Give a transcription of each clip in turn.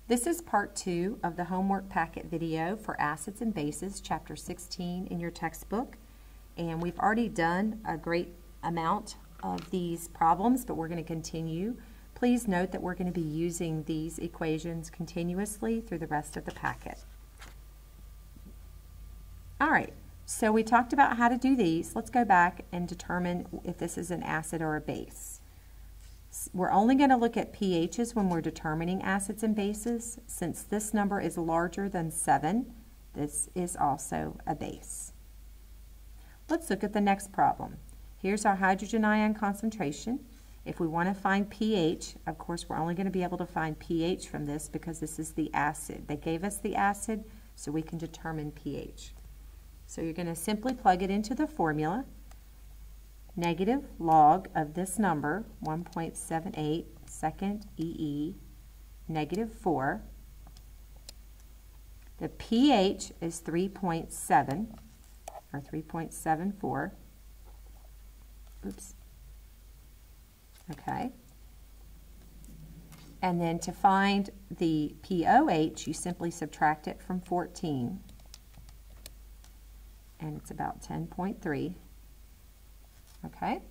This is part 2 of the homework packet video for Acids and Bases, chapter 16 in your textbook. And we've already done a great amount of these problems, but we're going to continue. Please note that we're going to be using these equations continuously through the rest of the packet. All right, so we talked about how to do these. Let's go back and determine if this is an acid or a base. We're only going to look at pHs when we're determining acids and bases. Since this number is larger than 7, this is also a base. Let's look at the next problem. Here's our hydrogen ion concentration. If we want to find pH, of course we're only going to be able to find pH from this because this is the acid. They gave us the acid so we can determine pH. So you're going to simply plug it into the formula. Negative log of this number, 1.78 second EE, negative 4. The pH is 3.7 or 3.74. Oops. Okay. And then to find the pOH, you simply subtract it from 14. And it's about 10.3. Okay.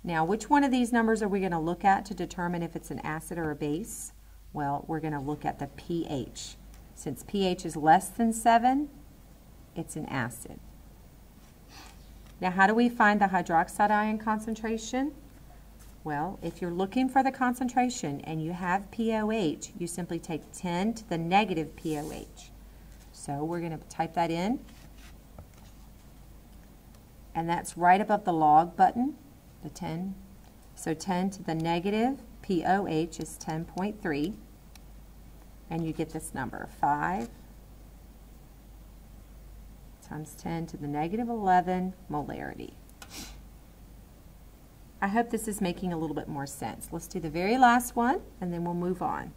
Now, which one of these numbers are we going to look at to determine if it's an acid or a base? Well, we're going to look at the pH. Since pH is less than 7, it's an acid. Now, how do we find the hydroxide ion concentration? Well, if you're looking for the concentration and you have pOH, you simply take 10 to the negative pOH. So we're going to type that in. And that's right above the log button, the 10. So 10 to the negative pOH is 10.3. And you get this number, 5 times 10 to the negative 11 molarity. I hope this is making a little bit more sense. Let's do the very last one, and then we'll move on.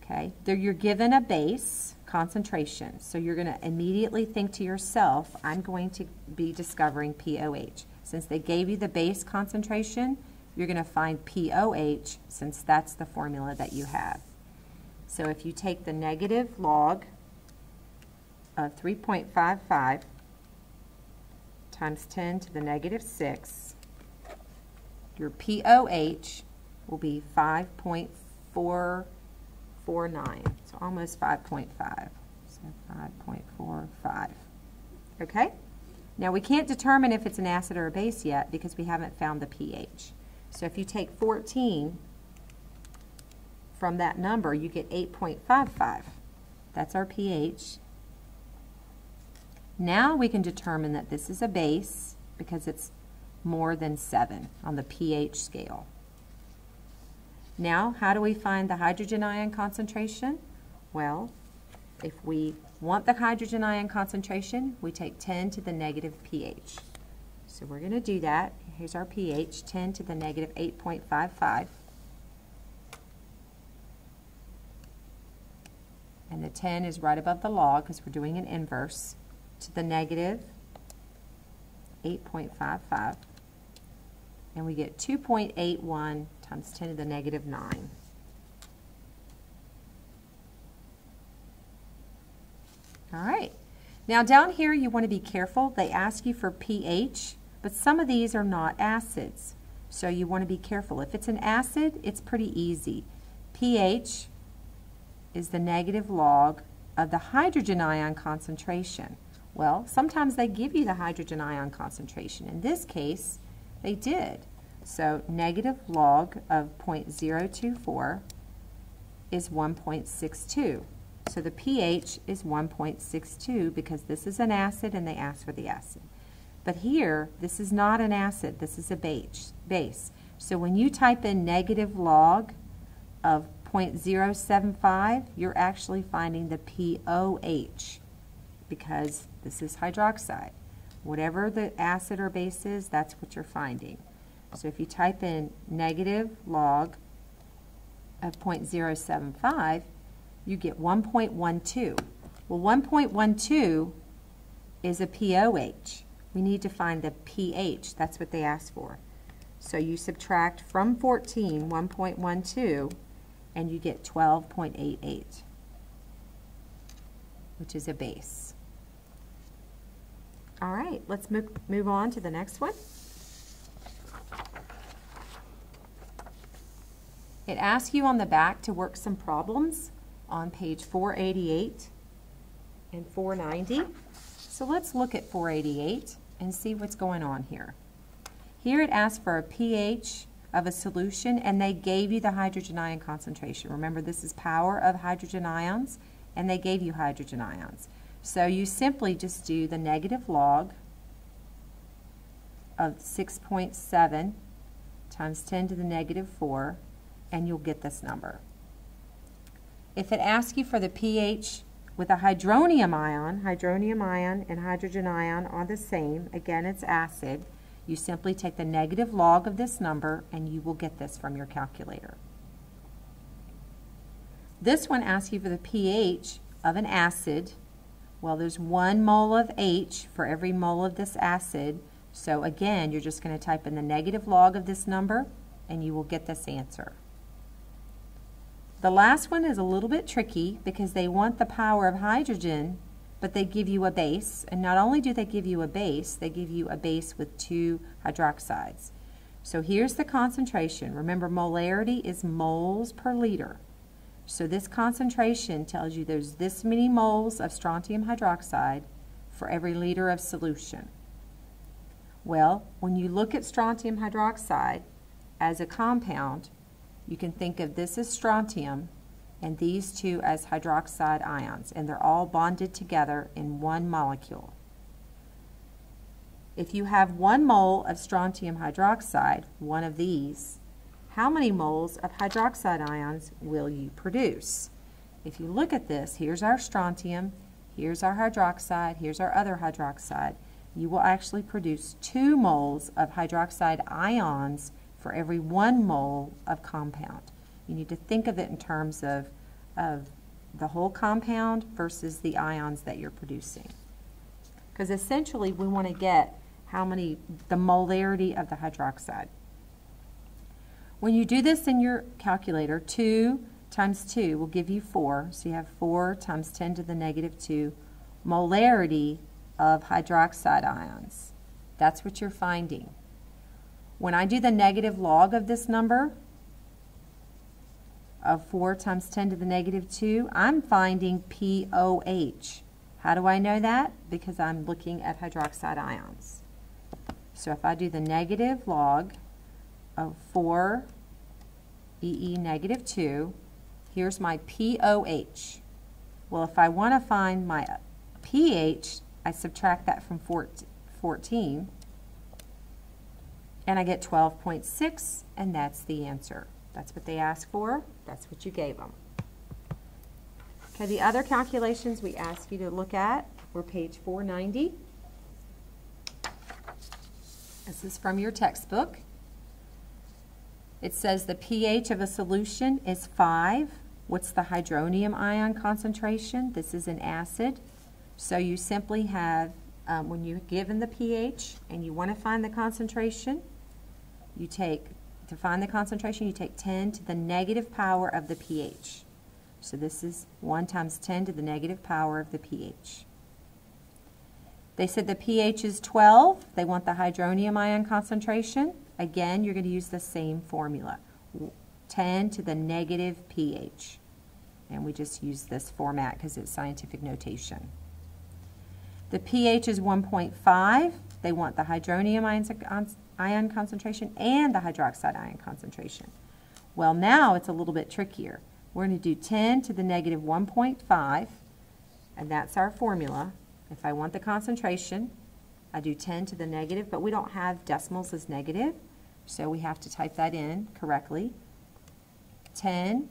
Okay, there you're given a base concentration, so you're going to immediately think to yourself, I'm going to be discovering pOH. Since they gave you the base concentration, you're going to find pOH since that's the formula that you have. So if you take the negative log of 3.55 times 10 to the negative 6, your pOH will be 5.449, so almost 5.5, so 5.45. Okay? Now we can't determine if it's an acid or a base yet because we haven't found the pH. So if you take 14 from that number, you get 8.55. That's our pH. Now we can determine that this is a base because it's more than 7 on the pH scale. Now, how do we find the hydrogen ion concentration? Well, if we want the hydrogen ion concentration, we take 10 to the negative pH. So we're going to do that. Here's our pH, 10 to the negative 8.55. And the 10 is right above the log because we're doing an inverse, to the negative 8.55. And we get 2.81 times 10 to the negative 9. All right. Now down here you want to be careful. They ask you for pH, but some of these are not acids. So you want to be careful. If it's an acid, it's pretty easy. pH is the negative log of the hydrogen ion concentration. Well, sometimes they give you the hydrogen ion concentration. In this case, they did. So negative log of 0.024 is 1.62. So the pH is 1.62 because this is an acid and they asked for the acid. But here, this is not an acid, this is a base. So when you type in negative log of 0.075, you're actually finding the pOH because this is hydroxide. Whatever the acid or base is, that's what you're finding. So if you type in negative log of 0.075, you get 1.12. Well, 1.12 is a pOH. We need to find the pH. That's what they asked for. So you subtract from 14, 1.12, and you get 12.88, which is a base. All right, let's move on to the next one. It asks you on the back to work some problems on page 488 and 490. So let's look at 488 and see what's going on here. Here it asks for a pH of a solution, and they gave you the hydrogen ion concentration. Remember, this is power of hydrogen ions, and they gave you hydrogen ions. So you simply just do the negative log of 6.7 times 10 to the negative 4, and you'll get this number. If it asks you for the pH with a hydronium ion and hydrogen ion are the same, again it's acid, you simply take the negative log of this number and you will get this from your calculator. This one asks you for the pH of an acid. Well, there's 1 mole of H for every mole of this acid, so again you're just going to type in the negative log of this number and you will get this answer. The last one is a little bit tricky because they want the power of hydrogen, but they give you a base. And not only do they give you a base, they give you a base with 2 hydroxides. So here's the concentration. Remember, molarity is moles per liter. So this concentration tells you there's this many moles of strontium hydroxide for every liter of solution. Well, when you look at strontium hydroxide as a compound, you can think of this as strontium and these two as hydroxide ions, and they're all bonded together in one molecule. If you have 1 mole of strontium hydroxide, one of these, how many moles of hydroxide ions will you produce? If you look at this, here's our strontium, here's our hydroxide, here's our other hydroxide. You will actually produce 2 moles of hydroxide ions for every 1 mole of compound. You need to think of it in terms of the whole compound versus the ions that you're producing. Because essentially we want to get the molarity of the hydroxide. When you do this in your calculator, 2 times 2 will give you 4. So you have 4 times 10 to the negative 2 molarity of hydroxide ions. That's what you're finding. When I do the negative log of this number, of 4 times 10 to the negative 2, I'm finding POH. How do I know that? Because I'm looking at hydroxide ions. So if I do the negative log of 4 EE negative 2, here's my POH. Well, if I want to find my pH, I subtract that from 14, and I get 12.6, and that's the answer. That's what they asked for. That's what you gave them. Okay, the other calculations we asked you to look at were page 490. This is from your textbook. It says the pH of a solution is 5. What's the hydronium ion concentration? This is an acid. So you simply have, when you're given the pH and you want to find the concentration, to find the concentration, you take 10 to the negative power of the pH. So this is 1 times 10 to the negative power of the pH. They said the pH is 12. They want the hydronium ion concentration. Again, you're going to use the same formula, 10 to the negative pH. And we just use this format because it's scientific notation. The pH is 1.5. They want the hydronium ion concentration and the hydroxide ion concentration. Well, now it's a little bit trickier. We're going to do 10 to the negative 1.5, and that's our formula. If I want the concentration, I do 10 to the negative, but we don't have decimals as negative, so we have to type that in correctly. 10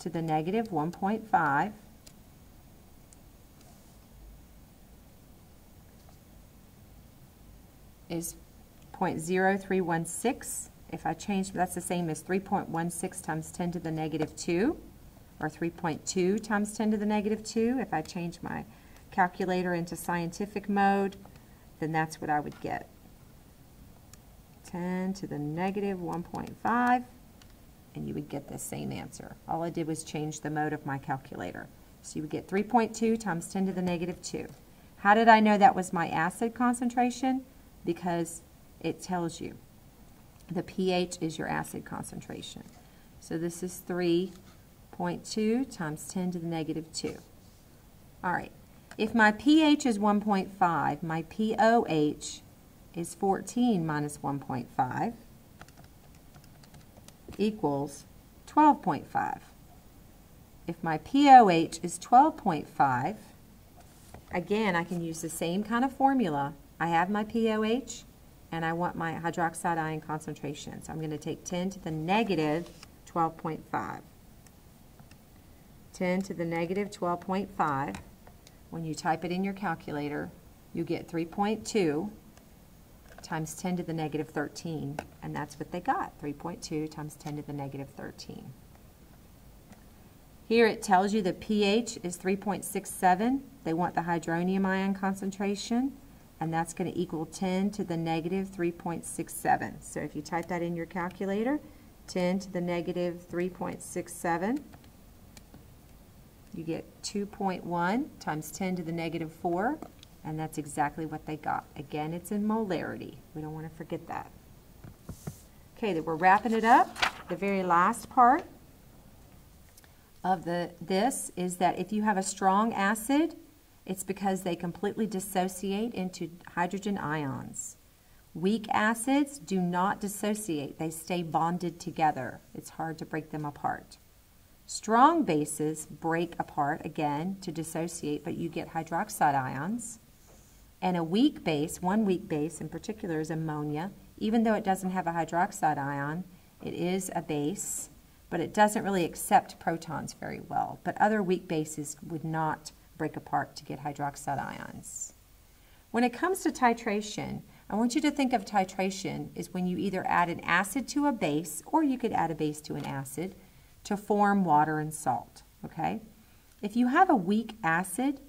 to the negative 1.5 is 0.0316. If I change, that's the same as 3.16 times 10 to the negative 2, or 3.2 times 10 to the negative 2. If I change my calculator into scientific mode, then that's what I would get. 10 to the negative 1.5 and you would get the same answer. All I did was change the mode of my calculator. So you would get 3.2 times 10 to the negative 2. How did I know that was my acid concentration? Because it tells you. The pH is your acid concentration. So this is 3.2 times 10 to the negative 2. All right. If my pH is 1.5, my pOH is 14 minus 1.5 equals 12.5. If my pOH is 12.5, again, I can use the same kind of formula. I have my pOH, and I want my hydroxide ion concentration. So I'm going to take 10 to the negative 12.5. 10 to the negative 12.5. When you type it in your calculator, you get 3.2 times 10 to the negative 13, and that's what they got, 3.2 times 10 to the negative 13. Here it tells you the pH is 3.67. They want the hydronium ion concentration, and that's going to equal 10 to the negative 3.67. So if you type that in your calculator, 10 to the negative 3.67, you get 2.1 times 10 to the negative 4, and that's exactly what they got. Again, it's in molarity. We don't want to forget that. Okay, we're wrapping it up. The very last part of this is that if you have a strong acid, it's because they completely dissociate into hydrogen ions. Weak acids do not dissociate. They stay bonded together. It's hard to break them apart. Strong bases break apart, again, to dissociate, but you get hydroxide ions. And a weak base, one weak base in particular, is ammonia. Even though it doesn't have a hydroxide ion, it is a base, but it doesn't really accept protons very well. But other weak bases would not break apart to get hydroxide ions. When it comes to titration, I want you to think of titration as when you either add an acid to a base, or you could add a base to an acid, to form water and salt, okay? If you have a weak acid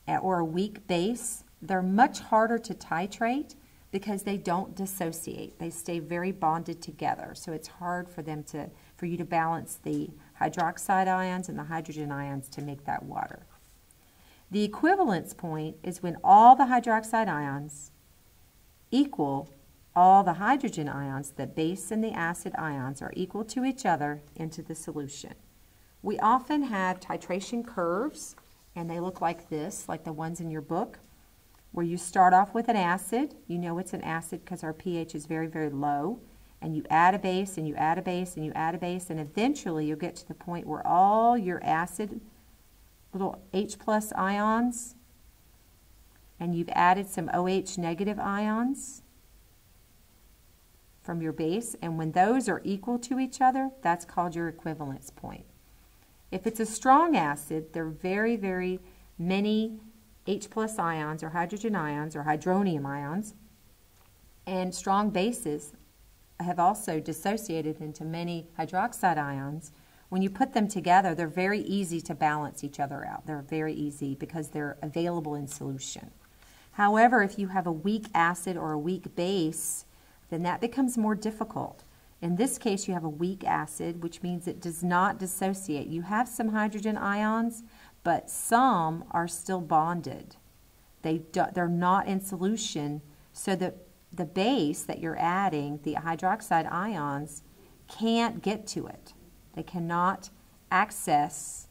or a weak base, they're much harder to titrate because they don't dissociate. They stay very bonded together, so it's hard for them for you to balance the hydroxide ions and the hydrogen ions to make that water. The equivalence point is when all the hydroxide ions equal all the hydrogen ions, the base and the acid ions, are equal to each other into the solution. We often have titration curves, and they look like this, like the ones in your book, where you start off with an acid. You know it's an acid because our pH is very, very low. And you add a base, and you add a base, and you add a base, and eventually you'll get to the point where all your acid, little H plus ions, and you've added some OH negative ions from your base, and when those are equal to each other, that's called your equivalence point. If it's a strong acid, there are very, very many H plus ions or hydrogen ions or hydronium ions, and strong bases have also dissociated into many hydroxide ions. When you put them together, they're very easy to balance each other out. They're very easy because they're available in solution. However, if you have a weak acid or a weak base, then that becomes more difficult. In this case, you have a weak acid, which means it does not dissociate. You have some hydrogen ions, but some are still bonded. They're not in solution, so that the base that you're adding, the hydroxide ions, can't get to it. They cannot access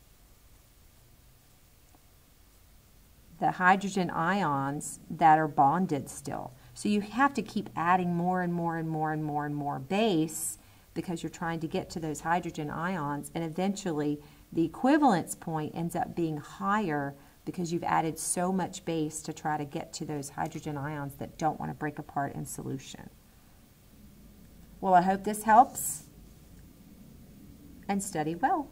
the hydrogen ions that are bonded still. So you have to keep adding more and more and more and more and more base because you're trying to get to those hydrogen ions, and eventually the equivalence point ends up being higher because you've added so much base to try to get to those hydrogen ions that don't want to break apart in solution. Well, I hope this helps, and study well.